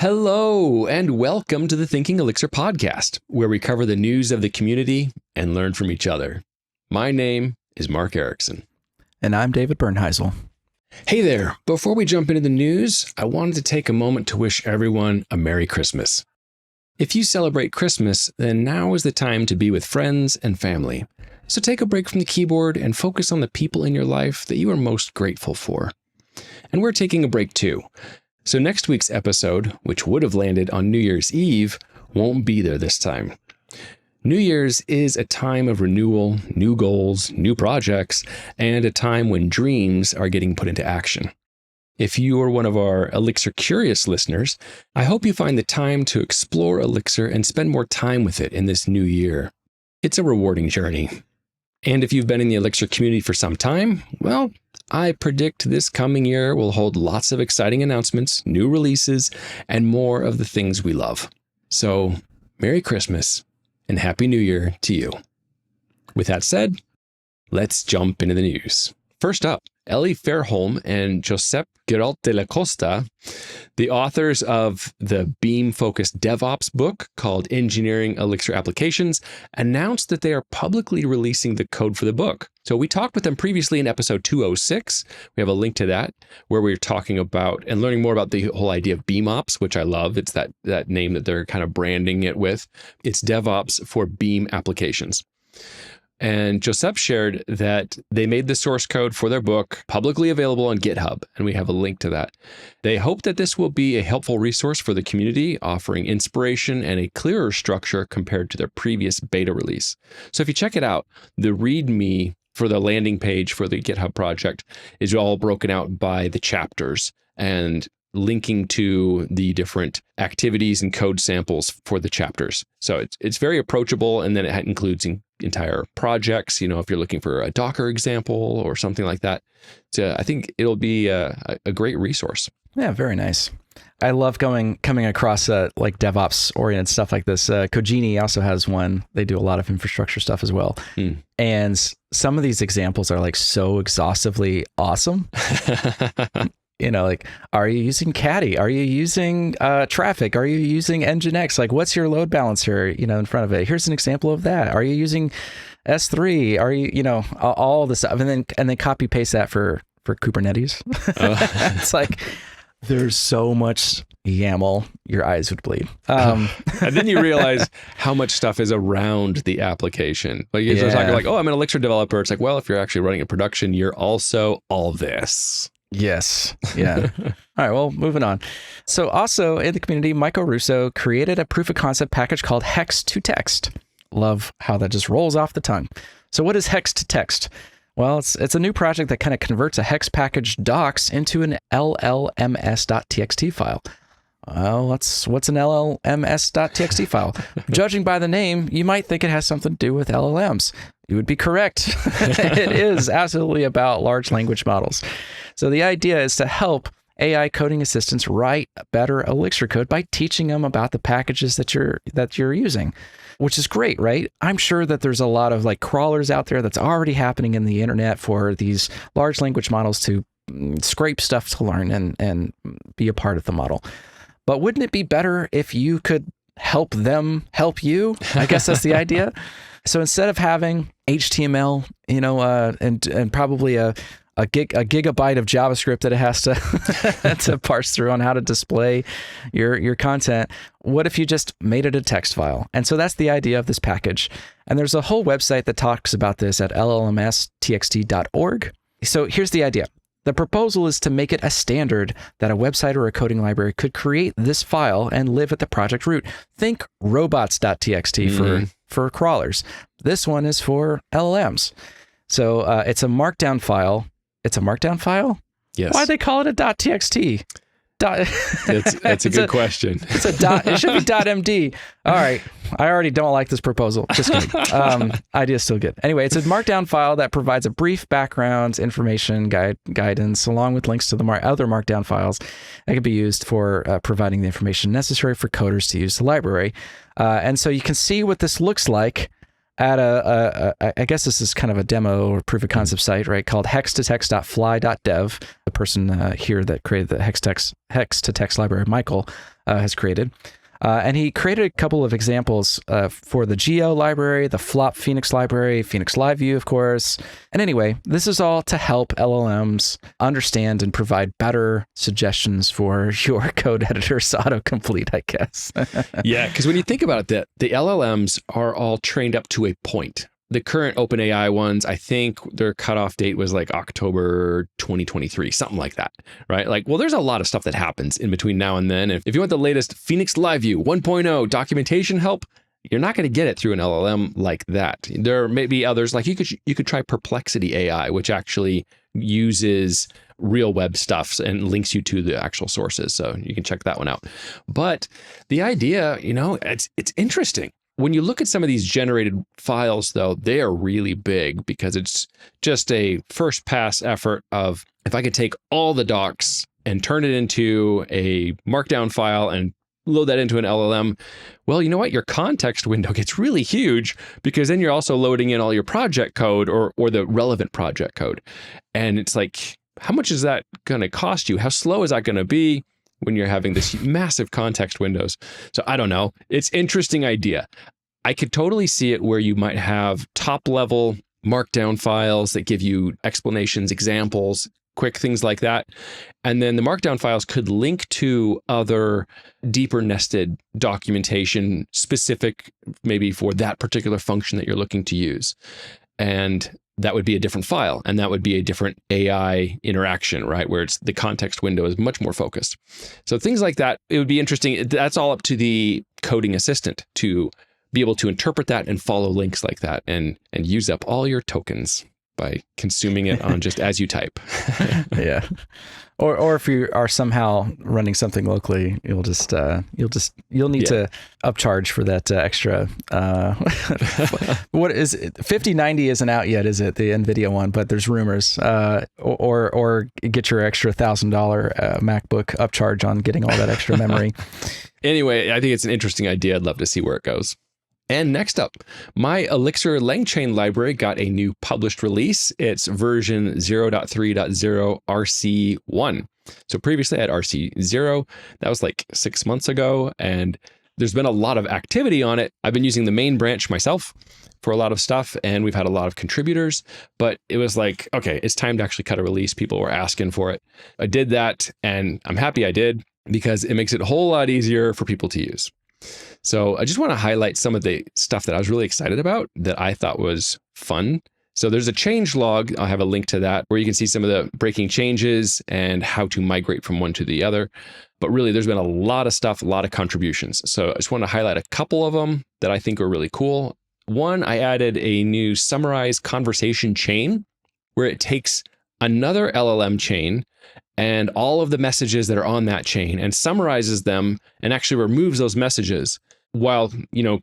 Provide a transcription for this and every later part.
Hello, and welcome to the Thinking Elixir podcast, where we cover the news of the community and learn from each other. My name is Mark Erickson. And I'm David Bernheisel. Hey there. Before we jump into the news, I wanted to take a moment to wish everyone a Merry Christmas. If you celebrate Christmas, then now is the time to be with friends and family. So take a break from the keyboard and focus on the people in your life that you are most grateful for. And we're taking a break too. So next week's episode, which would have landed on New Year's Eve, won't be there this time. New Year's is a time of renewal, new goals, new projects, and a time when dreams are getting put into action. If you are one of our Elixir Curious listeners, I hope you find the time to explore Elixir and spend more time with it in this new year. It's a rewarding journey. And if you've been in the Elixir community for some time, well, I predict this coming year will hold lots of exciting announcements, new releases, and more of the things we love. So, Merry Christmas and Happy New Year to you. With that said, let's jump into the news. First up, Ellie Fairholm and José Giralt de la Costa, the authors of the Beam-focused DevOps book called Engineering Elixir Applications, announced that they are publicly releasing the code for the book. So we talked with them previously in episode 206. We have a link to that where we were talking about and learning more about the whole idea of BeamOps, which I love. It's that name that they're kind of branding it with. It's DevOps for Beam applications. And José shared that they made the source code for their book publicly available on GitHub, and we have a link to that. They hope that this will be a helpful resource for the community, offering inspiration and a clearer structure compared to their previous beta release. So if you check it out, the README for the landing page for the GitHub project is all broken out by the chapters and linking to the different activities and code samples for the chapters. So it's very approachable, and then it includes entire projects, if you're looking for a Docker example or something like that. So I think it'll be a great resource. Yeah, very nice. I love coming across like DevOps oriented stuff like this. Cogini also has one. They do a lot of infrastructure stuff as well. And some of these examples are like so exhaustively awesome. Like, are you using Caddy? Are you using Traffic? Are you using Nginx? Like, what's your load balancer, in front of it? Here's an example of that. Are you using S3? Are you, all this stuff, and then copy paste that for Kubernetes. It's like, there's so much YAML, your eyes would bleed. And then you realize how much stuff is around the application. Like you're talking like, oh, I'm an Elixir developer. It's like, well, if you're actually running a production, you're also all this. Yes. Yeah. All right. Well, moving on. So also in the community, Michael Russo created a proof of concept package called Hex to Text. Love how that just rolls off the tongue. So what is Hex to Text? Well, it's a new project that kind of converts a hex package docs into an LLMS.txt file. Well, what's an LLMS.txt file? Judging by the name, you might think it has something to do with LLMs. You would be correct. It is absolutely about large language models. So the idea is to help AI coding assistants write better Elixir code by teaching them about the packages that you're using, which is great, right? I'm sure that there's a lot of like crawlers out there that's already happening in the internet for these large language models to scrape stuff to learn and be a part of the model. But wouldn't it be better if you could help them help you? I guess that's the idea. So instead of having HTML, and probably a gigabyte of JavaScript that it has to to parse through on how to display your content, what if you just made it a text file? And so that's the idea of this package. And there's a whole website that talks about this at LLMStxt.org. So here's the idea. The proposal is to make it a standard that a website or a coding library could create this file and live at the project root. Think robots.txt for crawlers. This one is for LLMs. So it's a markdown file. It's a markdown file? Yes. Why'd they call it a .txt? That's a good question. It's a dot. It should be .md. All right. I already don't like this proposal. Just kidding. Idea's still good. Anyway, it's a markdown file that provides a brief background information guidance along with links to the other markdown files that can be used for providing the information necessary for coders to use the library. And so you can see what this looks like at I guess this is kind of a demo or proof of concept site, right? Called hex2text.fly.dev. The person here that created the hex2text library, Michael, has created. And he created a couple of examples for the Geo library, the Flop Phoenix library, Phoenix LiveView, of course. And anyway, this is all to help LLMs understand and provide better suggestions for your code editor's autocomplete, I guess. Yeah, because when you think about it, the LLMs are all trained up to a point. The current OpenAI ones, I think their cutoff date was like October 2023, something like that, right? Like, well, there's a lot of stuff that happens in between now and then. If you want the latest Phoenix LiveView 1.0 documentation help, you're not going to get it through an LLM like that. There may be others, like you could try Perplexity AI, which actually uses real web stuff and links you to the actual sources. So you can check that one out. But the idea, it's interesting. When you look at some of these generated files, though, they are really big because it's just a first pass effort of, if I could take all the docs and turn it into a markdown file and load that into an LLM, well, you know what? Your context window gets really huge because then you're also loading in all your project code or the relevant project code. And it's like, how much is that going to cost you? How slow is that going to be when you're having this massive context windows? So I don't know. It's an interesting idea. I could totally see it where you might have top level markdown files that give you explanations, examples, quick things like that. And then the markdown files could link to other deeper nested documentation specific maybe for that particular function that you're looking to use. And that would be a different file, and that would be a different AI interaction, right? Where it's the context window is much more focused. So things like that, it would be interesting. That's all up to the coding assistant to be able to interpret that and follow links like that and use up all your tokens by consuming it on just as you type. Yeah. Or if you are somehow running something locally, you'll need to upcharge for that extra. What is it? 5090 isn't out yet, is it? The NVIDIA one, but there's rumors. Or get your extra $1,000 MacBook upcharge on getting all that extra memory. Anyway, I think it's an interesting idea. I'd love to see where it goes. And next up, my Elixir LangChain library got a new published release. It's version 0.3.0 RC1. So previously I had RC0. That was like 6 months ago, and there's been a lot of activity on it. I've been using the main branch myself for a lot of stuff, and we've had a lot of contributors, but it was like, okay, it's time to actually cut a release. People were asking for it. I did that, and I'm happy I did because it makes it a whole lot easier for people to use. So I just want to highlight some of the stuff that I was really excited about that I thought was fun. So there's a change log. I'll have a link to that where you can see some of the breaking changes and how to migrate from one to the other. But really, there's been a lot of stuff, a lot of contributions. So I just want to highlight a couple of them that I think are really cool. One, I added a new SummarizeConversationChain where it takes another LLM chain and all of the messages that are on that chain and summarizes them and actually removes those messages while,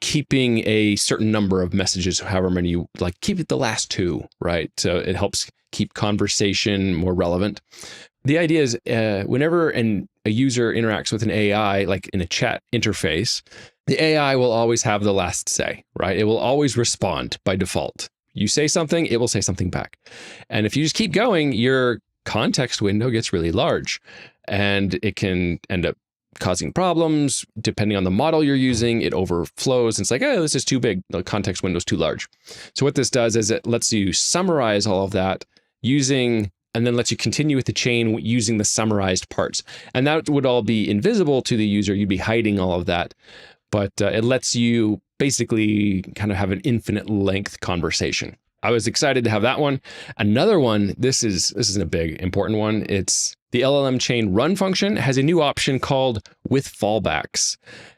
keeping a certain number of messages, however many you like, keep it the last two, right? So it helps keep conversation more relevant. The idea is whenever a user interacts with an AI, like in a chat interface, the AI will always have the last say, right? It will always respond by default. You say something, it will say something back. And if you just keep going, your context window gets really large, and it can end up causing problems. Depending on the model you're using, it overflows. And it's like, oh, this is too big. The context window is too large. So what this does is it lets you summarize all of that and then lets you continue with the chain using the summarized parts. And that would all be invisible to the user. You'd be hiding all of that. But it lets you basically kind of have an infinite length conversation. I was excited to have that one. Another one, this isn't a big important one. It's the LLMChain.run function has a new option called with fallbacks.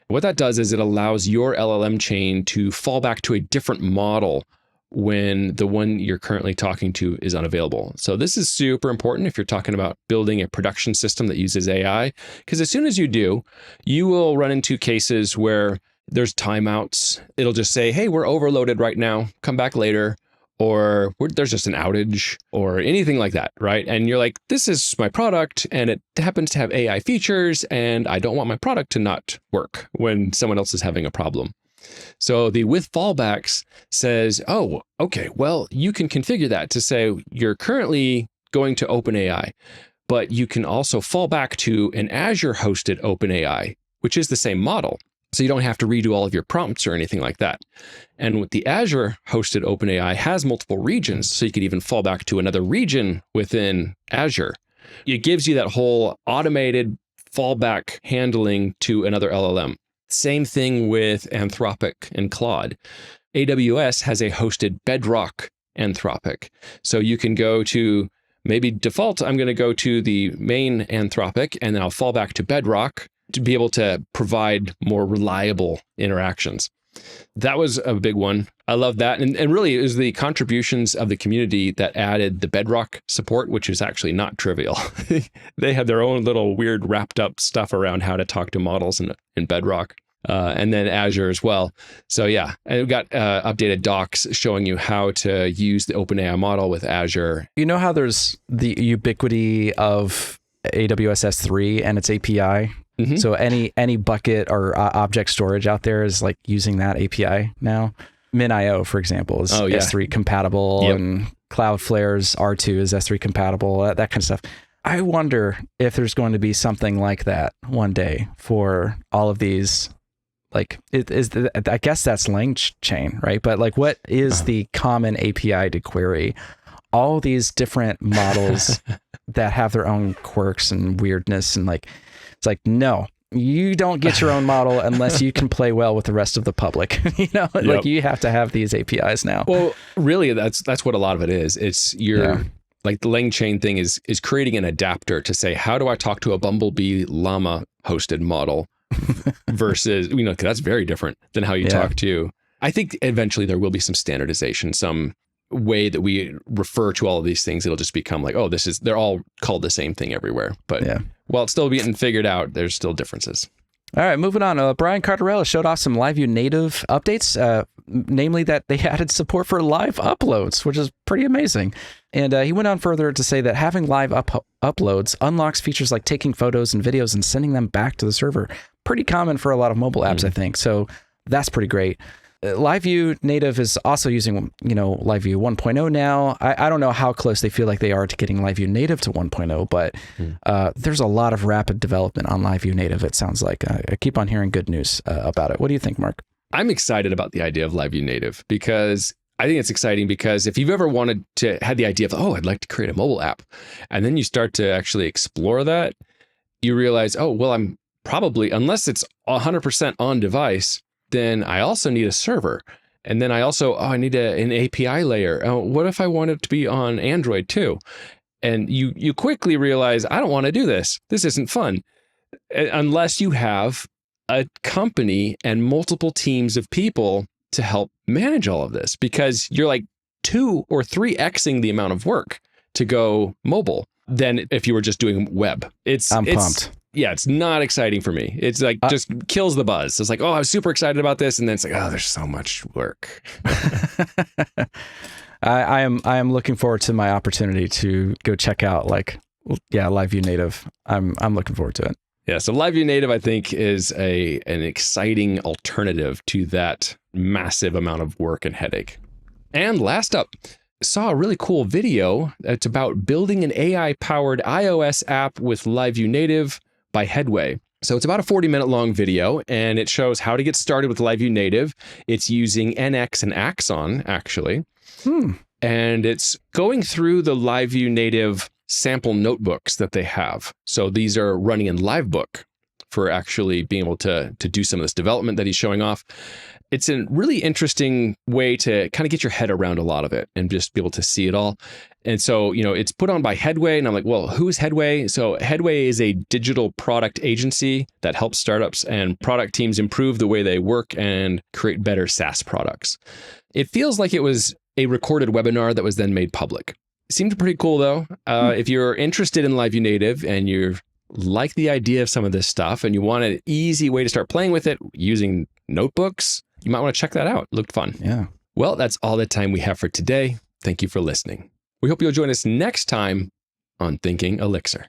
What that does is it allows your LLM chain to fall back to a different model when the one you're currently talking to is unavailable. So this is super important if you're talking about building a production system that uses AI, because as soon as you do, you will run into cases where there's timeouts. It'll just say, hey, we're overloaded right now, come back later. Or there's just an outage or anything like that, right? And you're like, this is my product and it happens to have AI features and I don't want my product to not work when someone else is having a problem. So the with fallbacks says, oh, okay, well, you can configure that to say you're currently going to OpenAI, but you can also fall back to an Azure hosted OpenAI, which is the same model. So you don't have to redo all of your prompts or anything like that. And with the Azure hosted OpenAI has multiple regions, so you could even fall back to another region within Azure. It gives you that whole automated fallback handling to another LLM. Same thing with Anthropic and Claude. AWS has a hosted Bedrock Anthropic. So you can go to maybe default, I'm going to go to the main Anthropic, and then I'll fall back to Bedrock to be able to provide more reliable interactions. That was a big one. I love that. And really, it was the contributions of the community that added the Bedrock support, which is actually not trivial. They had their own little weird wrapped up stuff around how to talk to models in Bedrock. And then Azure as well. So yeah, and we've got updated docs showing you how to use the OpenAI model with Azure. You know how there's the ubiquity of AWS S3 and its API? Mm-hmm. So any bucket or object storage out there is like using that API now. MinIO, for example, is S3 compatible, and Cloudflare's R2 is S3 compatible, that kind of stuff. I wonder if there's going to be something like that one day for all of these. Like I guess that's LangChain, right? But like, what is the common API to query all these different models that have their own quirks and weirdness? And like, it's like, no, you don't get your own model unless you can play well with the rest of the public. Like you have to have these APIs now. Well, really, that's what a lot of it is. It's like the LangChain thing is creating an adapter to say, how do I talk to a Bumblebee Llama hosted model? Versus, cause that's very different than how you talk to. I think eventually there will be some standardization, some way that we refer to all of these things. It'll just become like, they're all called the same thing everywhere. But while it's still being figured out, there's still differences. All right, moving on. Brian Cardarella showed off some LiveView Native updates, namely that they added support for LiveUploads, which is pretty amazing. And he went on further to say that having LiveUploads unlocks features like taking photos and videos and sending them back to the server. Pretty common for a lot of mobile apps, I think. So that's pretty great. LiveView Native is also using, LiveView 1.0 now. I don't know how close they feel like they are to getting LiveView Native to 1.0, but there's a lot of rapid development on LiveView Native, it sounds like. I keep on hearing good news about it. What do you think, Mark? I'm excited about the idea of LiveView Native because I think it's exciting because if you've ever had the idea of, I'd like to create a mobile app, and then you start to actually explore that, you realize, I'm probably, unless it's 100% on device, then I also need a server. And then I also, I need an API layer. What if I want it to be on Android too? And you quickly realize, I don't want to do this. This isn't fun. Unless you have a company and multiple teams of people to help manage all of this, because you're like 2 or 3xing the amount of work to go mobile than if you were just doing web. I'm pumped. Yeah, it's not exciting for me. It's like just kills the buzz. It's like, I was super excited about this, and then it's like, there's so much work. I am looking forward to my opportunity to go check out LiveView Native. I'm looking forward to it. Yeah, so LiveView Native, I think, is an exciting alternative to that massive amount of work and headache. And last up, saw a really cool video. It's about building an AI-powered iOS app with LiveView Native by Headway. So it's about a 40-minute long video, and it shows how to get started with LiveView Native. It's using NX and Axon, actually. And it's going through the LiveView Native sample notebooks that they have. So these are running in Livebook for actually being able to do some of this development that he's showing off. It's a really interesting way to kind of get your head around a lot of it and just be able to see it all. And so, it's put on by Headway, and I'm like, well, who is Headway? So Headway is a digital product agency that helps startups and product teams improve the way they work and create better SaaS products. It feels like it was a recorded webinar that was then made public. It seemed pretty cool, though. If you're interested in LiveView Native and you like the idea of some of this stuff and you want an easy way to start playing with it using notebooks, you might want to check that out. It looked fun. Yeah. Well, that's all the time we have for today. Thank you for listening. We hope you'll join us next time on Thinking Elixir.